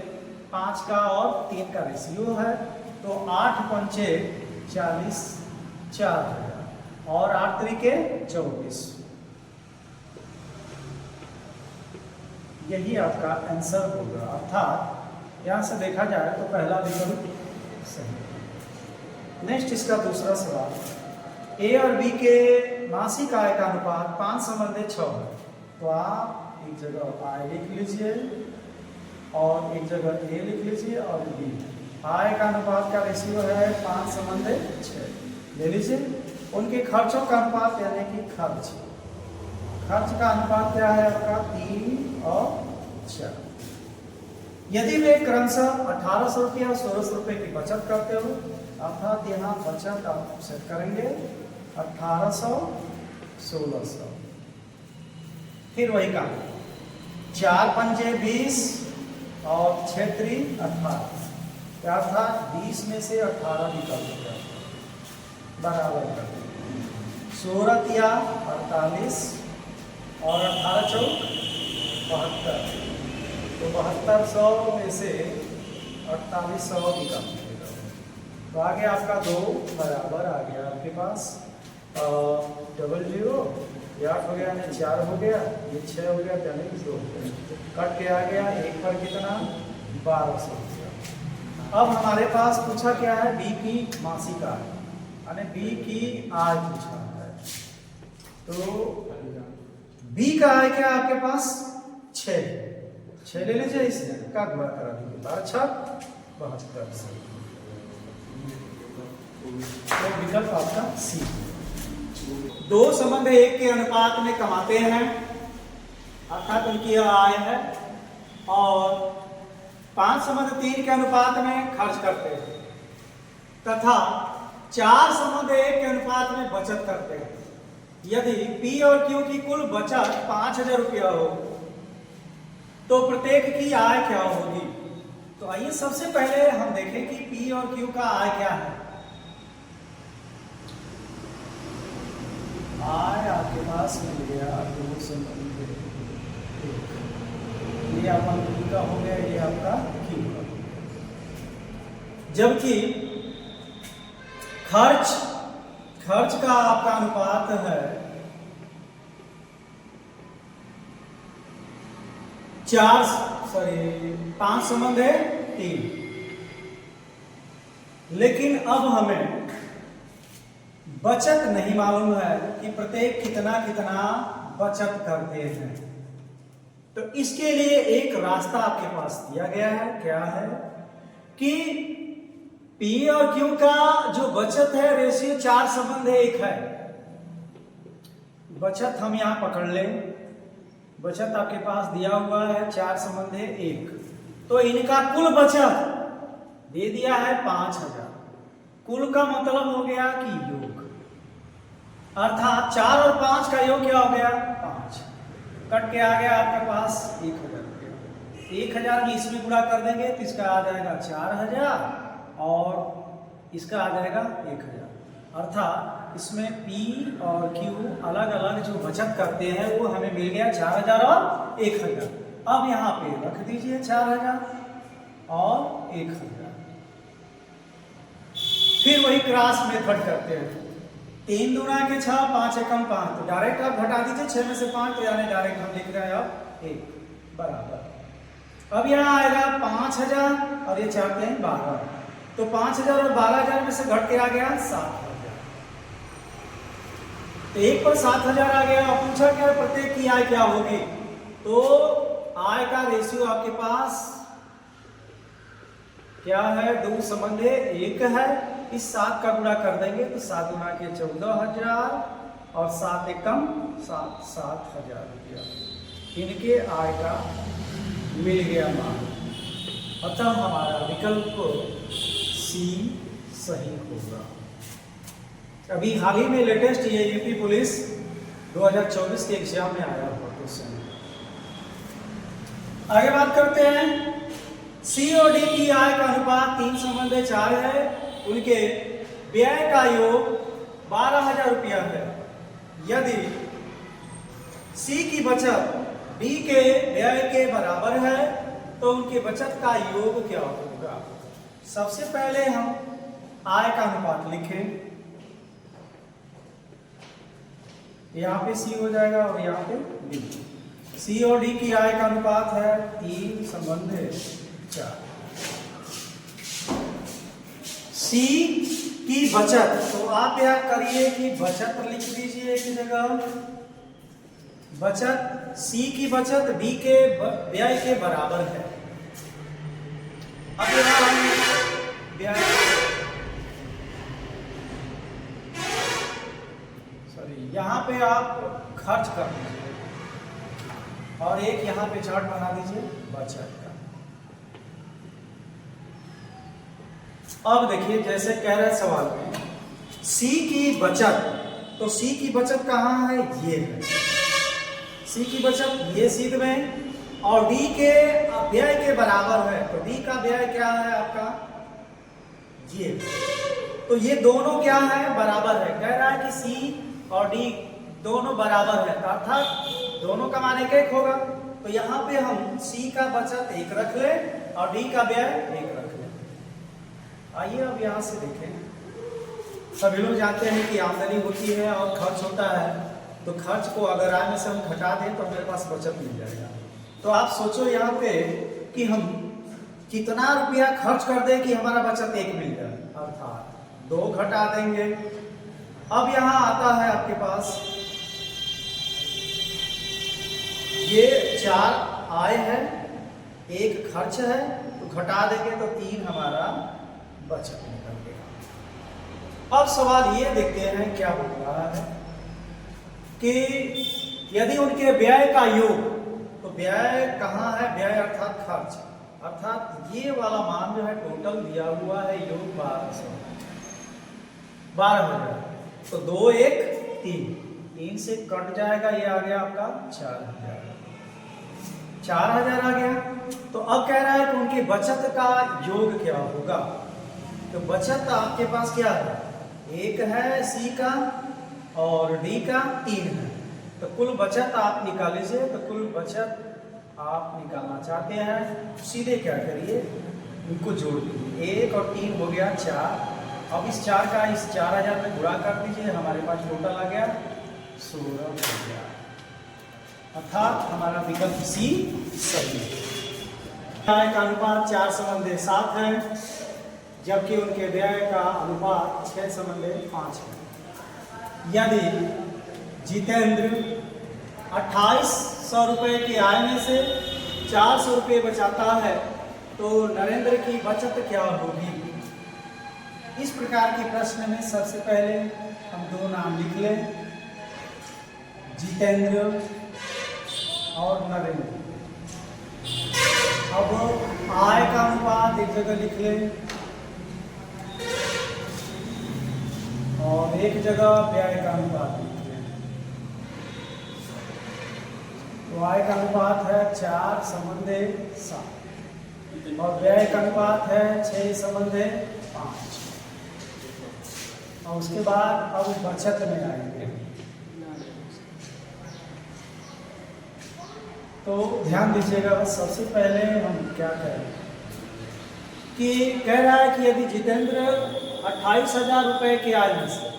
5 का और 3 का रेशियो है। तो 8 × 5 = 40, 4 और 8 × 3 = 24। यही आपका आंसर होगा। अर्थात यहां से देखा जाए तो पहला विकल्प सही। नेक्स्ट इसका दूसरा सवाल, ए और बी के मासिक आय का अनुपात 5:6 है। तो आप एक जगह आय लिख लीजिए और एक जगह ए लिख लीजिए और बी। आय का अनुपात का रेशियो है 5:6, ले लीजिए। उनके खर्चों का अनुपात यानी कि खर्च का अनुपात क्या है आपका 3 और 4। यदि वे क्रमशः 1800 रुपये और 1600 रुपये की बचत करते हो, अर्थात यहाँ बचत आप सेट करेंगे 1800, 1600। फिर वही काम, 4 × 5 = 20 और 6 × 3 = 18। अर्थात 20 में से 18 निकाल दिया बराबर कर देंगे 16 × 3 = 48 और 18 × 4 = 72। तो 7200 में से 4800 निकाल दीजिएगा। तो आ गया आपका 2 बराबर आ गया आपके पास 00, ये 8 हो गया, 4 हो गया, ये 6 हो गया, यानी 2 हो गया। कट के आ गया 1 पर कितना 1200 रुपया। अब हमारे पास पूछा क्या है, बी की मासिक आय यानी बी की आय पूछा है। तो बी का आय क्या आपके पास 6 ले लीजिए, इसका गुणा करा दीजिए 12×6 = 72। तो विकल्प आपका सी। 2 संबंध 1 के अनुपात में कमाते हैं, अर्थात उनकी आय है, और 5 संबंध 3 के अनुपात में खर्च करते हैं, तथा 4 संबंध 1 के अनुपात में बचत करते हैं। यदि पी और क्यू की कुल बचत 5000 रुपया हो तो प्रत्येक की आय क्या होगी। तो आइए सबसे पहले हम देखें कि पी और क्यू का आय क्या है। आय आपके पास मिल गया 2 संबंध 1, ये आपका पी का हो गया, ये आपका क्यू का। जबकि खर्च का आपका अनुपात है 5 संबंध 3। लेकिन अब हमें बचत नहीं मालूम है कि प्रत्येक कितना कितना बचत करते हैं, तो इसके लिए एक रास्ता आपके पास दिया गया है। क्या है कि P और Q का जो बचत है रेशियो 4:1 है। बचत हम यहां पकड़ लें, बचत आपके पास दिया हुआ है 4:1, तो इनका कुल बचत दे दिया है 5000। कुल का मतलब हो गया कि योग, अर्थात 4 और 5 का योग क्या हो गया 5, कट के आ गया आपके पास 1000 रुपया। 1000 की इसमें गुणा कर देंगे तो इसका आ जाएगा 4000 और इसका आ जाएगा 1000, अर्थात इसमें P और Q अलग अलग जो बचत करते हैं वो हमें मिल गया 4000 और 1000। अब यहाँ पे रख दीजिए 4000 और 1000, फिर वही क्रॉस मेथड करते हैं। 3 दूना के 6, 5 एकम 5, तो डायरेक्ट आप घटा दीजिए 6 में से 5, तो यानी डायरेक्ट हम लिख रहे हैं अब 1 बराबर। अब यहाँ आएगा 5000 और ये चाहते हैं 12, तो 5000 और 12000 में से घट के आ गया 7000, तो 1 पर 7000 आ गया। और पूछा क्या प्रत्येक की आय क्या होगी, तो आय का रेशियो आपके पास क्या है 2:1 है। इस 7 का गुणा कर देंगे तो 7 गुणा के 14000 और 7 एकम 7,000 रुपया इनके आय का मिल गया मान। अतः हमारा विकल्प सी सही होगा। अभी हाल ही में लेटेस्ट ये यूपी पुलिस 2024 के एग्जाम में आया हुआ क्वेश्चन। आगे बात करते हैं, सी और डी की आय का अनुपात 3:4 है। उनके व्यय का योग 12000 रुपया है। यदि सी की बचत डी के व्यय के बराबर है तो उनके बचत का योग क्या होगा। सबसे पहले हम आय का अनुपात लिखें, यहाँ पे सी हो जाएगा और यहाँ पे डी। सी और डी की आय का अनुपात है 3:4। सी की बचत, तो आप क्या करिए कि बचत लिख दीजिए एक जगह, बचत सी की बचत डी के व्यय के बराबर है। अब यहाँ व्यय यहाँ पे आप खर्च कर दीजिए और एक यहाँ पे चार्ट बना दीजिए बचत का। अब देखिए जैसे कह रहे सवाल में सी की बचत, तो सी की बचत कहाँ है, ये है सी की बचत, ये सीध में, और डी के व्यय के बराबर है। तो डी का व्यय क्या है आपका, ये, तो ये दोनों क्या है, बराबर है। कह रहा है कि सी और डी दोनों बराबर है, अर्थात दोनों का मान 1-1 होगा। तो यहाँ पे हम सी का बचत 1 रख ले और डी का व्यय 1 रख ले। आइए अब यहाँ से देखें, सभी लोग जानते हैं कि आमदनी होती है और खर्च होता है, तो खर्च को अगर आय में से हम घटा दें तो हमारे पास बचत मिल जाएगा। तो आप सोचो यहाँ पे कि हम कितना रुपया खर्च कर दें कि हमारा बचत 1 मिल जाए, अर्थात 2 घटा देंगे। अब यहाँ आता है आपके पास ये 4 आय है, 1 खर्च है, तो घटा देंगे तो 3 हमारा बचत निकल गया। अब सवाल ये देखते हैं क्या हो रहा है कि यदि उनके व्यय का योग, तो व्यय कहाँ है, व्यय अर्थात खर्च, अर्थात ये वाला मान जो है टोटल दिया हुआ है योग 12,000, तो 2 1 3 से कट जाएगा, ये आ गया आपका 4,000 आ गया। तो अब कह रहा है कि उनकी बचत का योग क्या होगा। तो बचत आपके पास क्या है, 1 है सी का और डी का 3 है, तो कुल बचत आप निकाल लीजिए। तो कुल बचत आप निकालना चाहते हैं, सीधे क्या करिए, इनको जोड़ दीजिए, 1 और 3 हो गया 4। अब इस 4 का इस 4000 में गुणा कर दीजिए, हमारे पास टोटल आ गया 16,000, अर्थात हमारा विकल्प सी सही है। आय का अनुपात 4:7 है, जबकि उनके व्यय का अनुपात 6:5 है। यदि जितेंद्र 2800 रुपये की आय में से 400 रुपये बचाता है तो नरेंद्र की बचत क्या होगी। इस प्रकार के प्रश्न में सबसे पहले हम दो नाम लिख लें, जितेंद्र और नरेंद्र। अब आय का अनुपात एक जगह लिख लें और एक जगह व्यय का अनुपात लिख लें। तो आय का अनुपात है 4/7 और व्यय का अनुपात है 6/5। और उसके बाद अब बचत में आएंगे। तो ध्यान दीजिएगा, सबसे पहले हम क्या करें कि कह रहा है कि यदि जितेंद्र 28,000 रुपये की आय में से,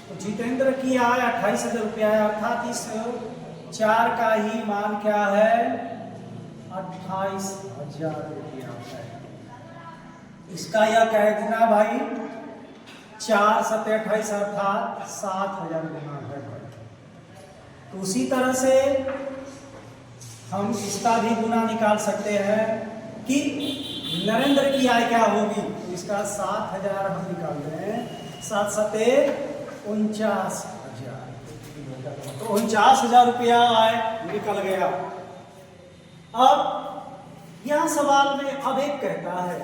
तो जितेंद्र की आय 28,000 रुपया है, अर्थात इस 4 का ही मान क्या है, 28,000 रुपया है। इसका यह कह देना भाई 4 7 28 अर्थात 7,000 गुना है। तो उसी तरह से हम इसका भी गुना निकाल सकते हैं कि नरेंद्र की आय क्या होगी। तो इसका 7,000 हम निकाल रहे हैं, 7 7 49,000, तो 49,000 रुपया आय निकल गया। अब यह सवाल में अब एक कहता है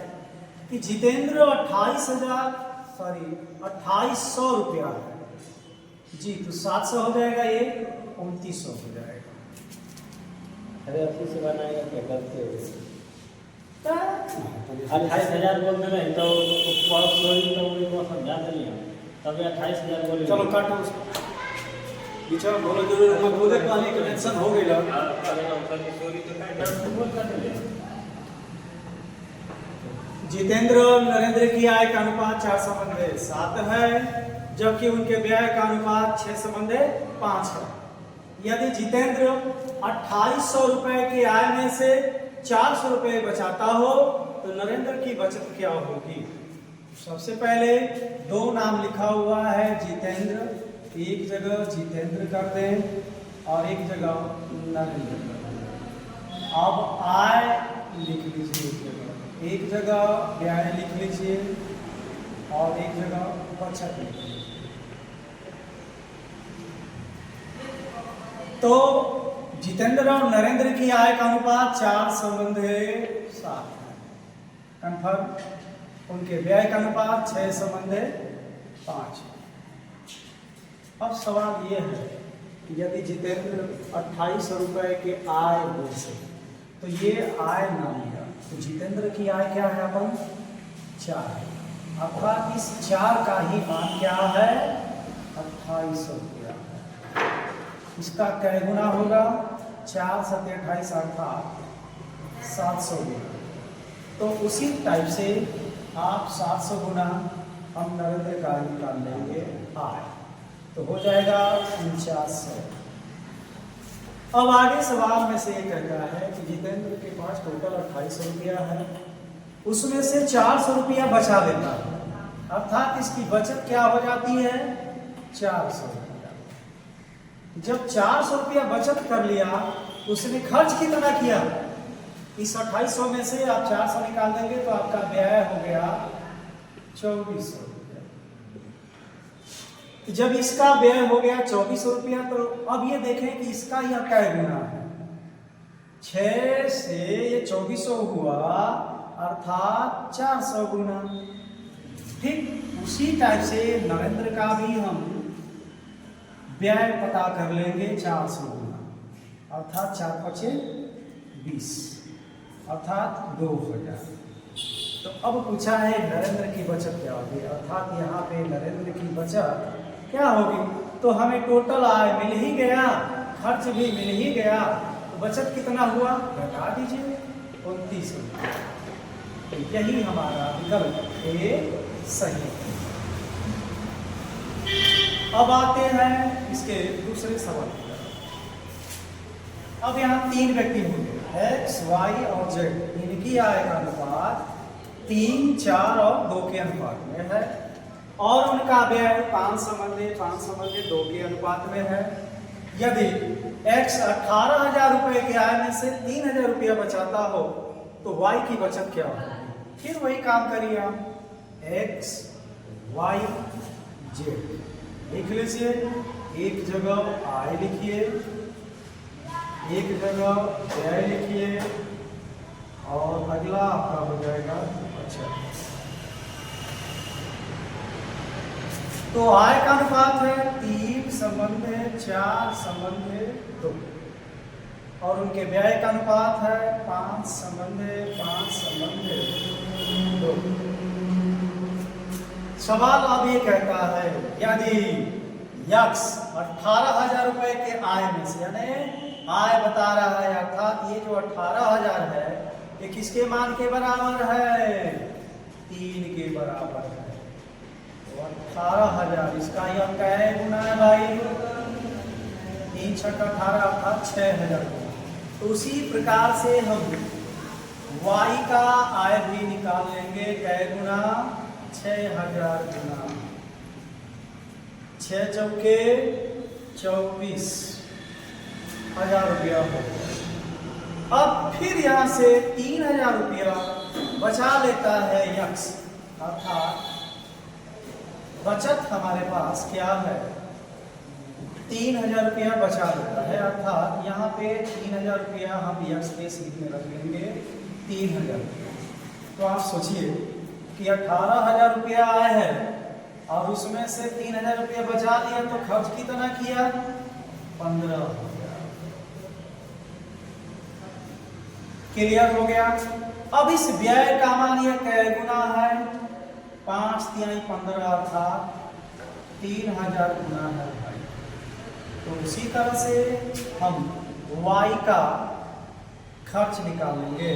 कि जितेंद्र 28,000 रुपया है जी, तो 700 हो जाएगा, ये 2900 हो जाएगा। अरे 80 से बनाएगा क्या करते हो? 28,000 बोल रहे हैं तो समझा देंगे, तब 28,000 बोले। चलो काटो उसको, बीच में बोलो जरूर मत बोले, पानी कनेक्शन हो गई। जितेंद्र और नरेंद्र की आय का अनुपात 4/7 है, जबकि उनके व्यय का अनुपात 6/5 है। यदि जितेंद्र 2800 रुपए की आय में से 400 रुपए बचाता हो तो नरेंद्र की बचत क्या होगी। सबसे पहले दो नाम लिखा हुआ है जितेंद्र, एक जगह जितेंद्र कर दें और एक जगह नरेंद्र कर दें। अब आय लिख लीजिए, एक जगह व्यय लिख लीजिए और एक जगह बचत लिख लीजिए। तो जितेंद्र और नरेंद्र की आय का अनुपात 4/7 है, कन्फर्म। उनके व्यय का अनुपात 6/5। अब सवाल ये है कि यदि जितेंद्र 2800 रुपए के आय में से, तो ये आय ना लिया तो जितेंद्र की आय क्या है, अपन 4 है, अर्थात इस 4 का ही मान क्या है, 2800 रुपया है। इसका कै गुना होगा, 4 7 28 अर्थात 700 गुना। तो उसी टाइप से आप 700 गुना हम नरेंद्र का निकाल लेंगे आय, तो हो जाएगा 4900। अब आगे सवाल में से ये कहता है कि जितेंद्र के पास टोटल 2800 रुपया है, उसमें से 400 रुपया बचा लेता है, अर्थात इसकी बचत क्या हो जाती है, 400 रुपया। जब 400 रुपया बचत कर लिया, उसने खर्च कितना किया, इस 2800 में से आप 400 निकाल देंगे तो आपका व्यय हो गया 2400 रुपया। जब इसका व्यय हो गया 2400 रुपया, तो अब ये देखें कि इसका यह कै गुना है, 6 से ये 2400 हुआ, अर्थात 400 गुना। ठीक उसी टाइप से नरेंद्र का भी हम व्यय पता कर लेंगे 400 गुना, अर्थात 4 5 20, अर्थात 2000। तो अब पूछा है नरेंद्र की बचत क्या होगी, अर्थात यहाँ पे नरेंद्र की बचत क्या होगी। तो हमें टोटल आय मिल ही गया, खर्च भी मिल ही गया, तो बचत कितना हुआ, घटा दीजिए 2900। तो यही हमारा विकल्प ए सही है। अब आते हैं इसके दूसरे सवाल की तरफ। अब यहाँ 3 व्यक्ति होंगे, X, Y और Z। इनकी आय का अनुपात 3, 4 और 2 के अनुपात में है। और उनका व्यय 5:2 के अनुपात में है। यदि x 18,000 रुपए के आय में से 3,000 रुपया बचाता हो तो y की बचत क्या होगी? फिर वही काम करिए आप, x y z लिख लीजिए। एक जगह आय लिखिए, एक जगह व्यय लिखिए, और अगला आपका हो जाएगा बचत। तो आय का अनुपात है 3:4:2 और उनके व्यय का अनुपात है 5:5:2। सवाल अब ये कहता है, यदि यक्स 18,000 रुपए के आय में से, यानी आय बता रहा है, अर्थात ये जो 18,000 है ये किसके मान के बराबर है? 3 के बराबर है। 18,000, इसका यह क्या गुना है भाई? 3 × 18 अर्थात 6,000 गुना। तो उसी प्रकार से हम y का आय भी निकाल लेंगे। कै गुना? 6,000 गुना 6 चौके 24,000 रुपया हो। अब फिर यहां से 3,000 रुपया बचा लेता है यक्स, अर्थात बचत हमारे पास क्या है? 3,000 रुपया बचा लेता है, अर्थात यहाँ पे 3,000 रुपया हम यक्स के सीट में रख लेंगे 3,000 रुपया। तो आप सोचिए कि 18,000 रुपया आया है और उसमें से 3,000 रुपया बचा लिया, तो खर्च कितना किया? 15,000। क्लियर हो गया? अब इस व्यय का मान यह कै गुना है? 5×3=15 अर्थात 3,000 गुना है भाई। तो उसी तरह से हम y का खर्च निकालेंगे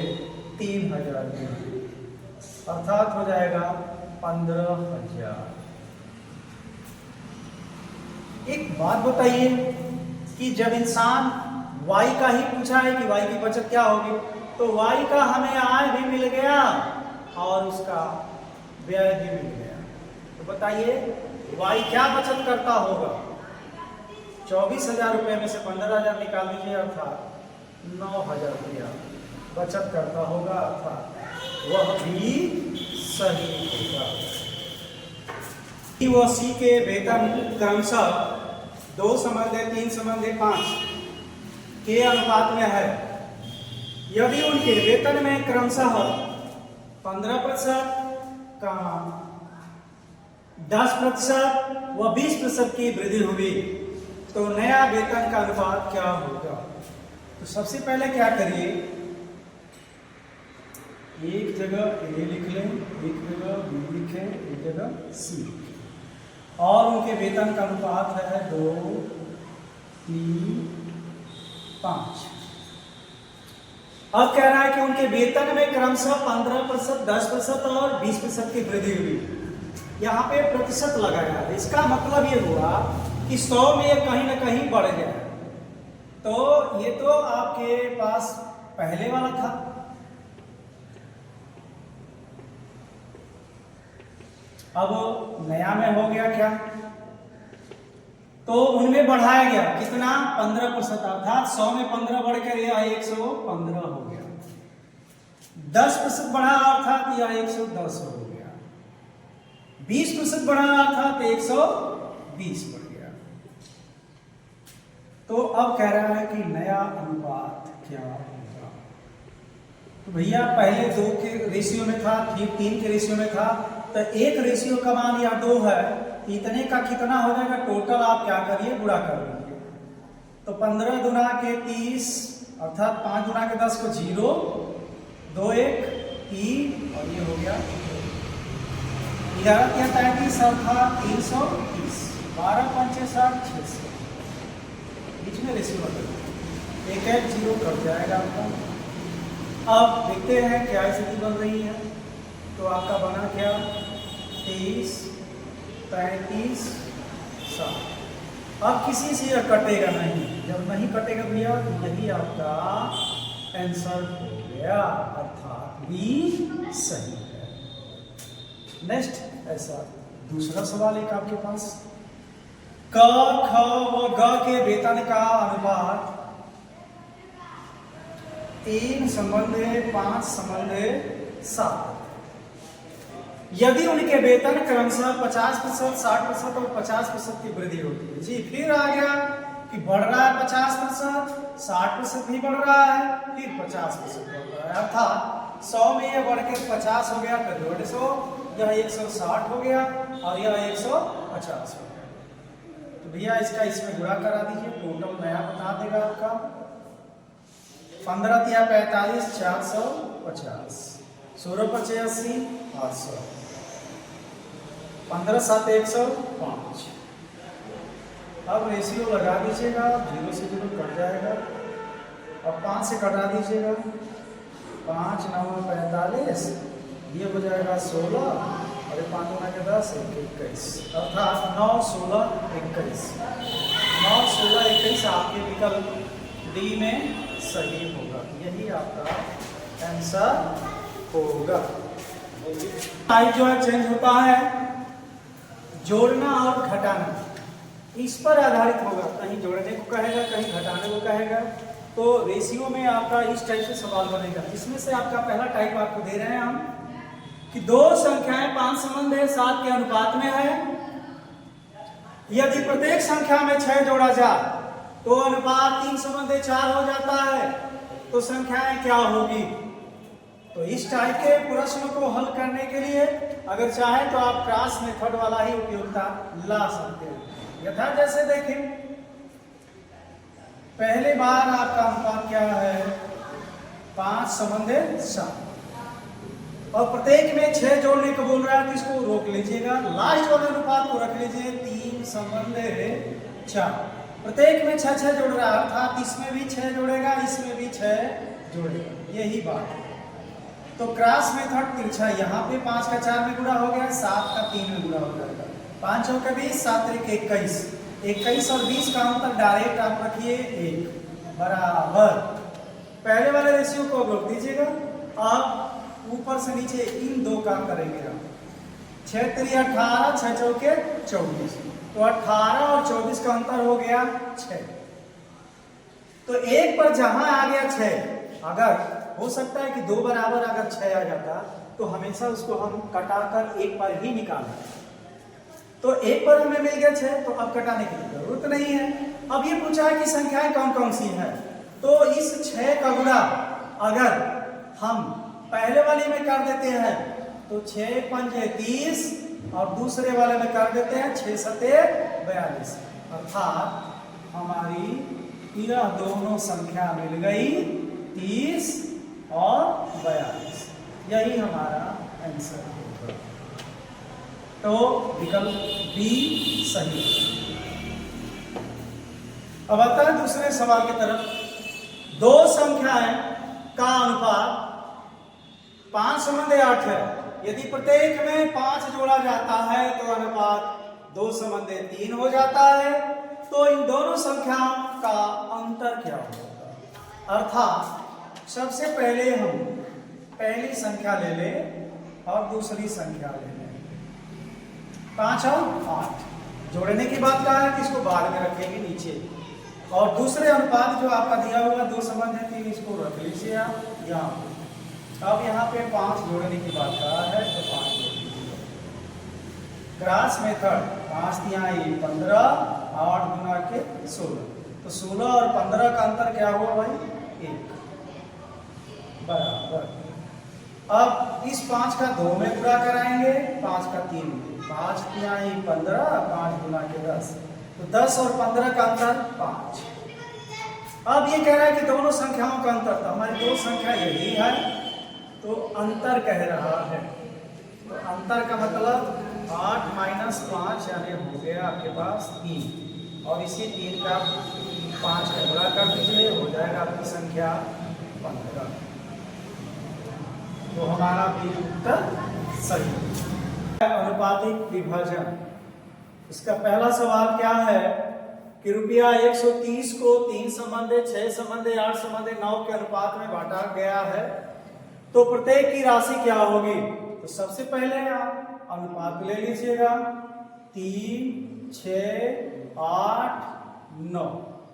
3,000 गुना, अर्थात हो जाएगा 15,000। एक बात बताइए कि जब इंसान y का ही पूछा है कि y की बचत क्या होगी, तो y का हमें आय भी मिल गया और उसका व्यय भी मिल गया। तो बताइए y क्या बचत करता होगा? 24,000 रुपए में से 15,000 निकाल दीजिए, अर्थात 9,000 रुपया बचत करता होगा, अर्थात वह भी सही होगा। वो सी के वेतन क्रमशः 2:3:5 के अनुपात में है। यदि उनके वेतन में क्रमशः 15%, 10% व 20% की वृद्धि हुई तो नया वेतन का अनुपात क्या होगा? तो सबसे पहले क्या करिए, एक जगह ए लिख लें, एक जगह बी लिखें, एक जगह सी लिखें, और उनके वेतन का अनुपात है 2:3:5। अब कह रहा है कि उनके वेतन में क्रमशः 15%, 10% और 20% की वृद्धि हुई। यहाँ पे प्रतिशत लगाया है, इसका मतलब ये हुआ कि 100 में ये कहीं ना कहीं बढ़ गया। तो ये तो आपके पास पहले वाला था, अब नया में हो गया क्या? तो उनमें बढ़ाया गया कितना? 15%, अर्थात 100 में 15 बढ़ कर यह 115 हो गया। 10% बढ़ा अर्थात यह 110 हो गया। 20% बढ़ा अर्थात 120 बढ़ गया। तो अब कह रहा है कि नया अनुपात क्या होगा? तो भैया पहले 2 के रेशियो में था, फिर 3 के रेशियो में था, तो 1 रेशियो का मान या 2 है, इतने का कितना हो जाएगा? टोटल आप क्या करिए, गुणा कर लीजिए। तो 15 गुना के 30 अर्थात 5 गुना के 10 को 0, 2 1 3 और ये हो गया 11 3 35 अर्थात 330, 12 5 60 600। बीच में रेशियो बदल 1 0 कट जाएगा आपका। अब देखते हैं क्या स्थिति बन रही है। तो आपका बना क्या? 23 35 60। अब किसी से यह कटेगा नहीं, जब नहीं कटेगा भैया तो यही आपका आंसर हो गया, अर्थात बी सही है। नेक्स्ट ऐसा दूसरा सवाल एक आपके पास, क ख व ग के वेतन का अनुपात 3:5:7। यदि उनके वेतन क्रमशः 50%, 60% और 50% की वृद्धि होती है। जी फिर आ गया कि बढ़ रहा है 50%, 60% भी बढ़ रहा है, फिर 50% बढ़ रहा है, अर्थात 100 में यह बढ़ के 50 हो गया, फिर 150, यह 160 हो गया और यह 150 हो गया। तो भैया इसका इसमें गुणा करा दीजिए, टोटल नया बता देगा आपका 15 × 45 450, 16 × 6 80 800, 15 × 7 105। अब रेशियो लगा दीजिएगा, 0 से 0 कट जाएगा और 5 से कटा दीजिएगा, 5 × 9 = 45, ये हो जाएगा 16 और 5 × 9 = 10 21, अर्थात 9 16 21, 9 16 21 आपके विकल्प डी में सही होगा। यही आपका आंसर होगा। टाइप जो है चेंज होता है, जोड़ना और घटाना इस पर आधारित होगा, कहीं जोड़ने को कहेगा, कहीं घटाने को कहेगा। तो रेशियो में आपका इस टाइप से सवाल बनेगा। इसमें से आपका पहला टाइप आपको दे रहे हैं हम कि दो संख्याएं 5 संबंध है 7 के अनुपात में है। यदि प्रत्येक संख्या में 6 जोड़ा जाए तो अनुपात 3 संबंध 4 हो जाता है, तो संख्याएं क्या होगी। तो इस टाइप के प्रश्न को हल करने के लिए अगर चाहे तो आप क्रॉस मेथड वाला ही उपयोगिता ला सकते हो। यथा जैसे देखें, पहले बार आपका अनुपात क्या है 5 संबंध 7 और प्रत्येक में 6 जोड़ने को बोल रहा है, तो इसको रोक लीजिएगा, लास्ट वाले अनुपात को रख लीजिए 3 संबंध 4। प्रत्येक में 6 जोड़ रहा है, अर्थात इसमें भी 6 जोड़ेगा, इसमें भी 6 जोड़ेगा, यही बात है। तो क्रॉस मेथड तिरछा, यहाँ पे 5 का 4 में गुणा हो गया, 7 का 3 में गुणा हो जाएगा, 5 × 20 7 × 21, 21 और 20 का अंतर डायरेक्ट आप रखिए 1 बराबर। पहले वाले रेशियो को रोक दीजिएगा, आप ऊपर से नीचे इन दो का करेंगे आप, 6 × 3 18, 6 × 4 24, तो 18 और 24 का अंतर हो गया 6। तो एक पर जहां आ गया 6, अगर हो सकता है कि 2 बराबर अगर 6 आ जाता तो हमेशा उसको हम कटाकर एक पर ही निकालें। तो एक पर हमें मिल गया 6, तो अब कटाने की जरूरत नहीं है। अब ये पूछा है कि संख्याएं कौन कौन सी हैं, तो इस 6 का गुणा अगर हम पहले वाले में कर देते हैं तो 6 × 5 = 30 और दूसरे वाले में कर देते हैं 6 × 7 = 42, अर्थात हमारी यह दोनों संख्या मिल गई 30 और 42, यही हमारा आंसर होगा। तो विकल्प बी सही। अब आता है दूसरे सवाल की तरफ। दो संख्याएं का अनुपात 5 संबंध 8 है। यदि प्रत्येक में 5 जोड़ा जाता है तो अनुपात 2 संबंध 3 हो जाता है। तो इन दोनों संख्याओं का अंतर क्या होगा। अर्थात सबसे पहले हम पहली संख्या ले लें और दूसरी संख्या ले लें। 5 और 8 जोड़ने की बात कहा है कि इसको बाद में रखेंगे नीचे, और दूसरे अनुपात जो आपका दिया हुआ 2 संबंध है 3, इसको रख लीजिए आप यहाँ पे। अब यहाँ पे 5 जोड़ने की बात कहा है तो 5 जोड़ लीजिए। क्रॉस मेथड 5 × 3 = 15, 8 × 16, तो 16 और 15 का अंतर क्या हुआ भाई 1 बराबर। अब इस 5 का 2 में पूरा कराएंगे, 5 का 3 में, 5 × 3 = 15, 5 × 10, तो 10 और 15 का अंतर 5। अब ये कह रहा है कि दोनों संख्याओं का अंतर, तो हमारी दो संख्या यही है तो अंतर कह रहा है। तो अंतर का मतलब 8 - 5 यानी हो गया आपके पास 3, और इसी 3 का 5 का गुणा कर दीजिए, हो जाएगा आपकी संख्या 15। तो हमारा भी उत्तर सही है। अनुपातिक विभाजन, इसका पहला सवाल क्या है कि रुपया 130 को 3 संबंध 6 संबंध 8 संबंध 9 के अनुपात में बांटा गया है, तो प्रत्येक की राशि क्या होगी। तो सबसे पहले आप अनुपात ले लीजिएगा 3, 6, 8, 9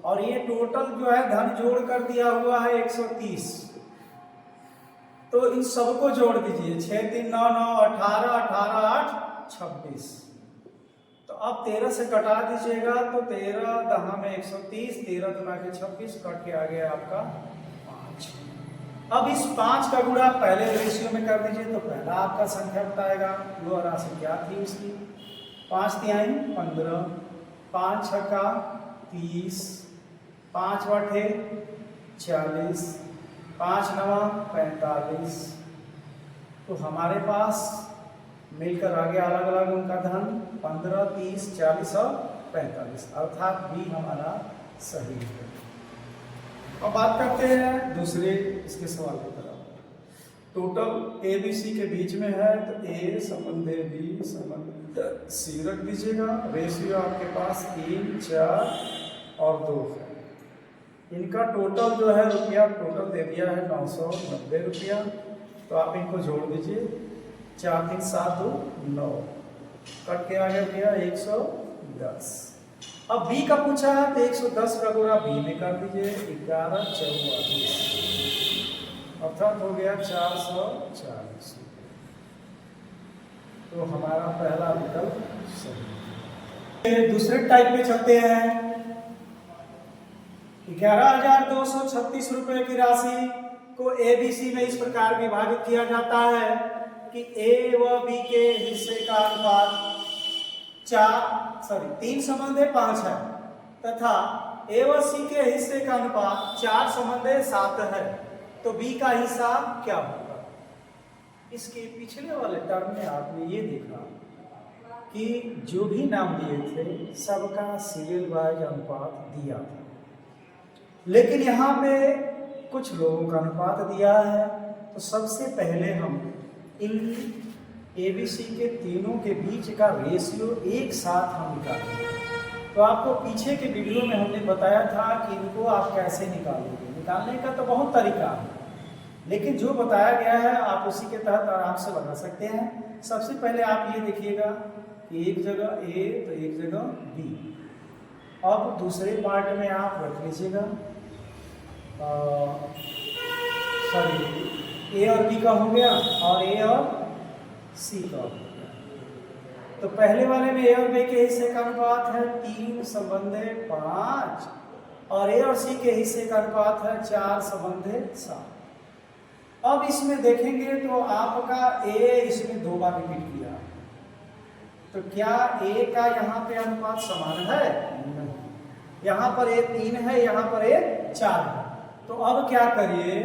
और ये टोटल जो है धन जोड़ कर दिया हुआ है 130। तो इन सबको जोड़ दीजिए 6, 3, 9, 9, 18, 18, 8, 26। तो अब 13 से कटा दीजिएगा तो 13 दहा में 130, 13 दुना के 26, कट के आ गया आपका 5। अब इस 5 का गुणा पहले रेशियो में कर दीजिए तो पहला आपका संख्या बताएगा। वह राशि क्या थी उसकी? 5 तिहाई 15, 5 छक्का 30, 5 बटे 40, 5 नवा 45। तो हमारे पास मिलकर आ गया अलग अलग उनका धन 15, 30, 40 और 45, अर्थात बी हमारा सही है। अब बात करते हैं दूसरे इसके सवाल की तरफ। टोटल ए बी सी के बीच में है तो ए संबंधे बी संबंध सी रख दीजिएगा। रेशियो आपके पास 3, 4 और 2 है। इनका टोटल जो है रुपया टोटल दे दिया है 990 रुपया। तो आप इनको जोड़ दीजिए 4, 3, 7, 2, 9, कट के आ गया भैया 110। अब बी का पूछा है तो 110 का गुणा बी में कर दीजिए 11, 44, अर्थात हो गया 440। तो हमारा पहला विकल्प सही। दूसरे टाइप में चलते हैं। 11,236 रुपए की राशि को ए बी सी में इस प्रकार विभाजित किया जाता है कि ए व बी के हिस्से का अनुपात 3 संबंधे 5 है तथा ए व सी के हिस्से का अनुपात 4 संबंधे 7 है। तो बी का हिस्सा क्या होगा? इसके पिछले वाले टर्म में आपने ये देखा कि जो भी नाम दिए थे सबका सीरियल वाइज अनुपात दिया था, लेकिन यहाँ पे कुछ लोगों का अनुपात दिया है। तो सबसे पहले हम इन एबीसी के तीनों के बीच का रेशियो एक साथ हम निकालेंगे। तो आपको पीछे के वीडियो में हमने बताया था कि इनको आप कैसे निकालोगे। निकालने का तो बहुत तरीका है, लेकिन जो बताया गया है आप उसी के तहत आराम से बना सकते हैं। सबसे पहले आप ये देखिएगा कि एक जगह ए तो एक जगह बी। अब दूसरे पार्ट में आप रख लीजिएगा, ए और बी का हो गया और ए और सी का हो गया। तो पहले वाले में ए और बी के हिस्से का अनुपात है 3 संबंधे 5 और ए और सी के हिस्से का अनुपात है 4 संबंधे 7। अब इसमें देखेंगे तो आपका ए इसमें 2 बार रिपीट किया, तो क्या ए का यहाँ पे अनुपात समान है? नहीं। यहाँ पर ए 3 है, यहाँ पर ए 4 है। तो अब क्या करिए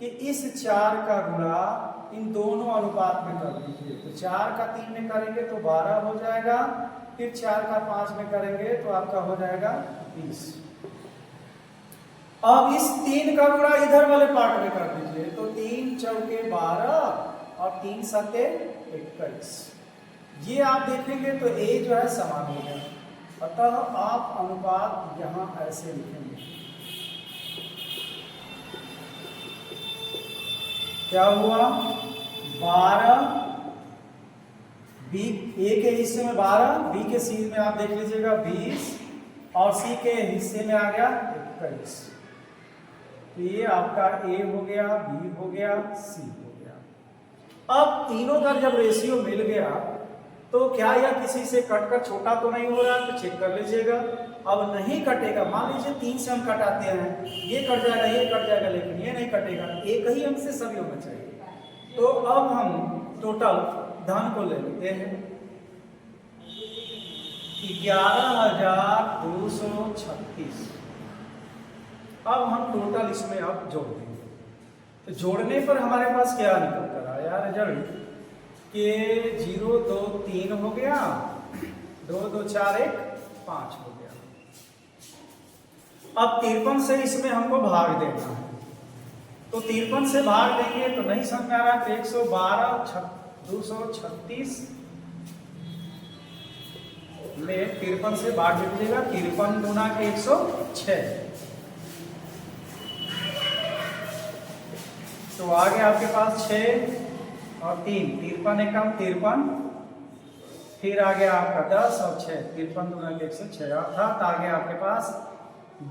कि इस 4 का गुणा इन दोनों अनुपात में कर दीजिए। तो 4 का 3 में करेंगे तो 12 हो जाएगा, फिर 4 का 5 में करेंगे तो आपका हो जाएगा 20। अब इस 3 का गुणा इधर वाले पार्ट में कर दीजिए। तो 3 चौके 12 और 3 सते 21। ये आप देखेंगे तो ए जो है समान हो गया, अतः आप अनुपात यहाँ ऐसे लिखेंगे। क्या हुआ? 12 बी ए के हिस्से में 12, बी के सी में आप देख लीजिएगा 20 और सी के हिस्से में आ गया 21। तो ये आपका ए हो गया, बी हो गया, सी हो गया। अब तीनों का जब रेशियो मिल गया तो क्या यह किसी से कटकर छोटा तो नहीं हो रहा? तो चेक कर लीजिएगा। अब नहीं कटेगा, मान लीजिए 3 से हम कटाते हैं, ये कट जाएगा, ये कट जाएगा, लेकिन ये नहीं कटेगा। एक ही अंक से सभी होना चाहिए। तो अब हम टोटल धन को ले लेते हैं 11,236। अब हम टोटल इसमें अब जोड़ देंगे। तो जोड़ने पर हमारे पास क्या निकल कर आया रिजल्ट के 0, 2, 3 हो गया, 2, 2, 4, 1, 5 हो गया। अब 53 से इसमें हमको भाग देना है। तो 53 से भाग देंगे तो नहीं समझ में आ रहा। 112 236 में 53 से भाग दीजिएगा। 53 गुना के 106, तो आ गया आपके पास 6 और 3, 53 एकम 53 फिर आ गया आपका 10 और 6, 53 गुना के 106, अर्थात आ गया आपके पास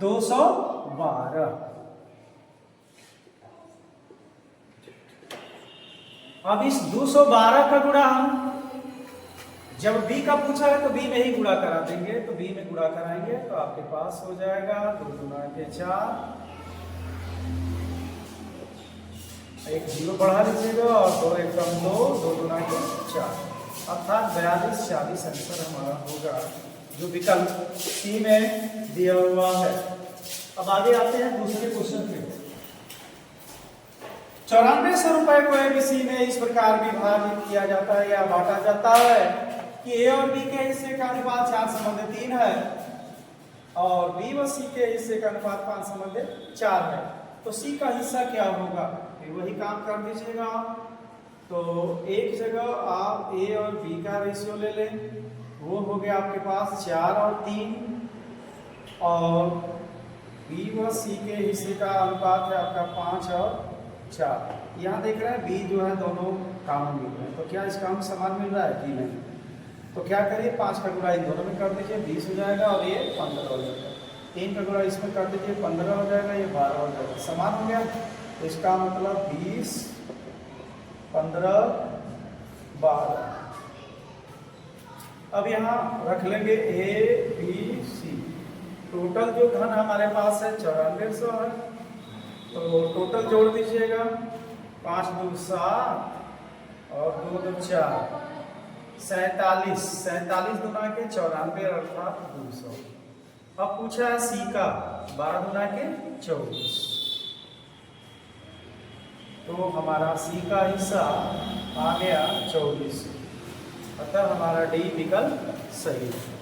212। अब इस 212 का गुणा हम जब b का पूछा है तो b में ही गुणा करा देंगे, तो b में गुणा कराएंगे तो आपके पास हो जाएगा 2 गुना के 4, एक 0 बढ़ा लीजिएगा और 2 एकम 2, 2 गुना के 4, अर्थात 42 40 आंसर हमारा होगा जो विकल्प सी में दिया हुआ है। अब आगे आते हैं दूसरे क्वेश्चन पे। 9400 रुपए को एबीसी में इस प्रकार विभाजित किया जाता है या बांटा जाता है कि ए और बी के हिस्से का अनुपात 4:3 है और बी व सी के हिस्से का अनुपात 5:4 है, तो सी का हिस्सा क्या होगा? फिर वही काम कर दीजिएगा। तो एक जगह आप ए और बी का रेशियो ले लें, वो हो गया आपके पास 4 और 3, और बी व सी के हिस्से का अनुपात है आपका 5 और 4। यहाँ देख रहे हैं बी जो है दोनों कॉमन मिल रहे हैं, तो क्या इस काम समान मिल रहा है कि नहीं? तो क्या करिए, 5 का गुणा इन दोनों में कर दीजिए, 20 हो जाएगा और ये 15 हो जाएगा। 3 का गुणा इसमें कर दीजिए, 15 हो जाएगा, ये 12 हो जाएगा, समान हो गया। तो इसका मतलब 20 15 12। अब यहाँ रख लेंगे ए बी सी, टोटल जो धन हमारे पास है 9400 है, तो टोटल जोड़ दीजिएगा, 5 2 7 और 2 2 4, 47 गुना के 94 अर्थात 200। अब पूछा है सी का 12 गुना के 24, तो हमारा सी का हिस्सा आ गया 24, अतः हमारा डी विकल्प सही है।